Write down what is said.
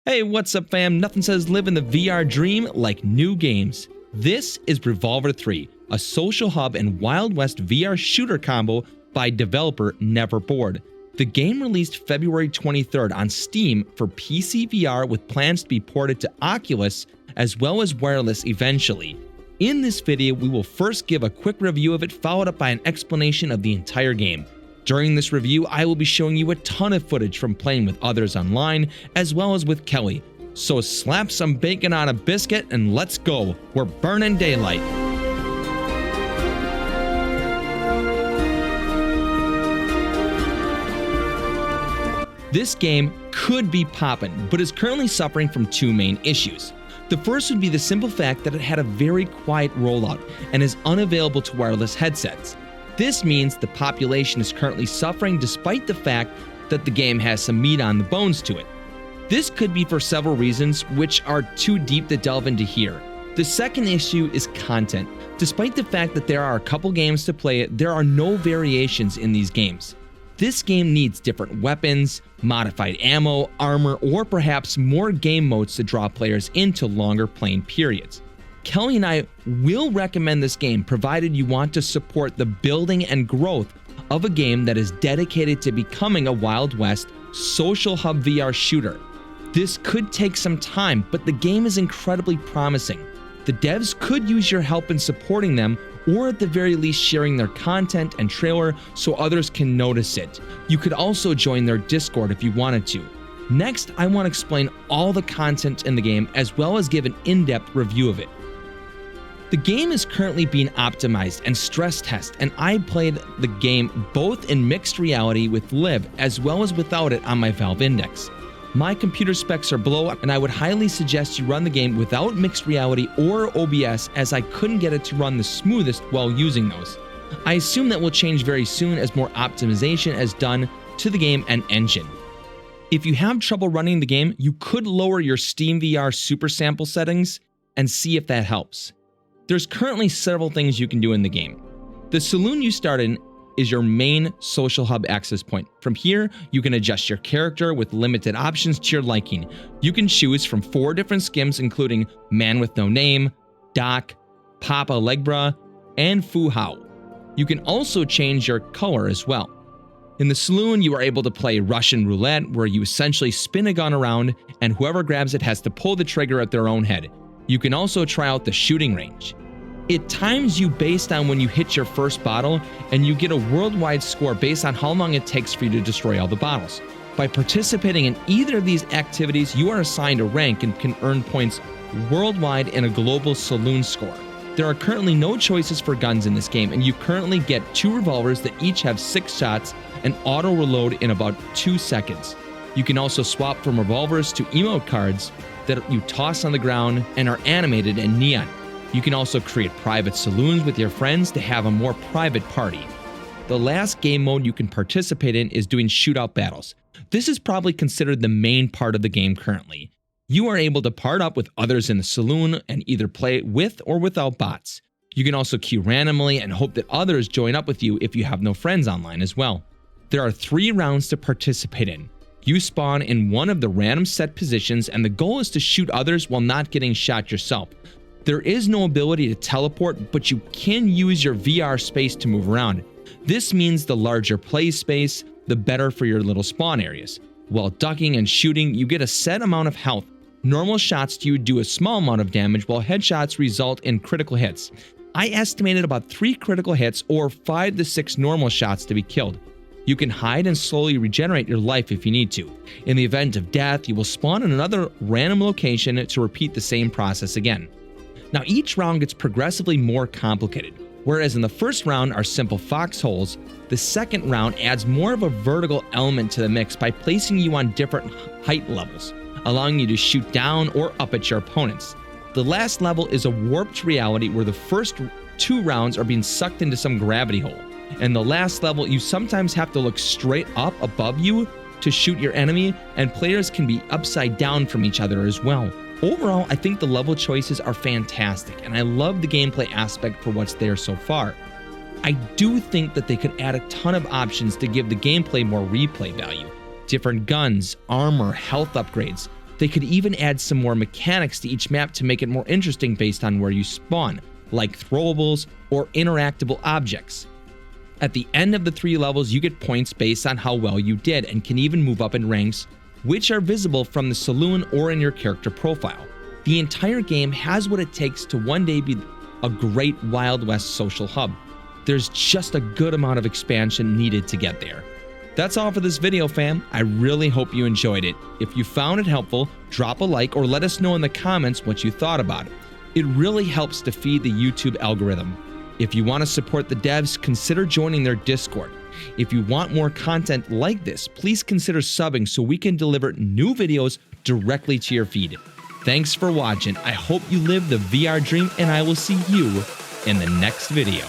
Hey, what's up fam? Nothing says living the VR dream like new games. This is RevolVR 3, a social hub and Wild West VR shooter combo by developer Neverboard. The game released February 23rd on Steam for PC VR with plans to be ported to Oculus as well as wireless eventually. In this video, we will first give a quick review of it, followed up by an explanation of the entire game. During this review, I will be showing you a ton of footage from playing with others online, as well as with Kelly. So slap some bacon on a biscuit and let's go. We're burning daylight. This game could be poppin', but is currently suffering from two main issues. The first would be the simple fact that it had a very quiet rollout and is unavailable to wireless headsets. This means the population is currently suffering despite the fact that the game has some meat on the bones to it. This could be for several reasons, which are too deep to delve into here. The second issue is content. Despite the fact that there are a couple games to play it, there are no variations in these games. This game needs different weapons, modified ammo, armor, or perhaps more game modes to draw players into longer playing periods. Kelly and I will recommend this game provided you want to support the building and growth of a game that is dedicated to becoming a Wild West social hub VR shooter. This could take some time, but the game is incredibly promising. The devs could use your help in supporting them, or at the very least sharing their content and trailer so others can notice it. You could also join their Discord if you wanted to. Next, I want to explain all the content in the game as well as give an in-depth review of it. The game is currently being optimized and stress tested, and I played the game both in mixed reality with Live as well as without it on my Valve Index. My computer specs are below, and I would highly suggest you run the game without mixed reality or OBS, as I couldn't get it to run the smoothest while using those. I assume that will change very soon as more optimization is done to the game and engine. If you have trouble running the game, you could lower your Steam VR super sample settings and see if that helps. There's currently several things you can do in the game. The saloon you start in is your main social hub access point. From here, you can adjust your character with limited options to your liking. You can choose from 4 different skins, including Man with No Name, Doc, Papa Legbra, and Fu Hao. You can also change your color as well. In the saloon, you are able to play Russian roulette, where you essentially spin a gun around and whoever grabs it has to pull the trigger at their own head. You can also try out the shooting range. It times you based on when you hit your first bottle, and you get a worldwide score based on how long it takes for you to destroy all the bottles. By participating in either of these activities, you are assigned a rank and can earn points worldwide in a global saloon score. There are currently no choices for guns in this game, and you currently get 2 revolvers that each have 6 shots and auto reload in about 2 seconds. You can also swap from revolvers to emote cards that you toss on the ground and are animated in neon. You can also create private saloons with your friends to have a more private party. The last game mode you can participate in is doing shootout battles. This is probably considered the main part of the game currently. You are able to part up with others in the saloon and either play with or without bots. You can also queue randomly and hope that others join up with you if you have no friends online as well. There are 3 rounds to participate in. You spawn in one of the random set positions, and the goal is to shoot others while not getting shot yourself. There is no ability to teleport, but you can use your VR space to move around. This means the larger play space, the better for your little spawn areas. While ducking and shooting, you get a set amount of health. Normal shots to you do a small amount of damage, while headshots result in critical hits. I estimated about 3 critical hits or 5 to 6 normal shots to be killed. You can hide and slowly regenerate your life if you need to. In the event of death, you will spawn in another random location to repeat the same process again. Now, each round gets progressively more complicated. Whereas in the first round are simple foxholes, the second round adds more of a vertical element to the mix by placing you on different height levels, allowing you to shoot down or up at your opponents. The last level is a warped reality where the first 2 rounds are being sucked into some gravity hole. And the last level, you sometimes have to look straight up above you to shoot your enemy, and players can be upside down from each other as well. Overall, I think the level choices are fantastic, and I love the gameplay aspect for what's there so far. I do think that they could add a ton of options to give the gameplay more replay value. Different guns, armor, health upgrades. They could even add some more mechanics to each map to make it more interesting based on where you spawn, like throwables or interactable objects. At the end of the 3 levels, you get points based on how well you did and can even move up in ranks, which are visible from the saloon or in your character profile. The entire game has what it takes to one day be a great Wild West social hub. There's just a good amount of expansion needed to get there. That's all for this video, fam. I really hope you enjoyed it. If you found it helpful, drop a like or let us know in the comments what you thought about it. It really helps to feed the YouTube algorithm. If you want to support the devs, consider joining their Discord. If you want more content like this, please consider subbing so we can deliver new videos directly to your feed. Thanks for watching. I hope you live the VR dream, and I will see you in the next video.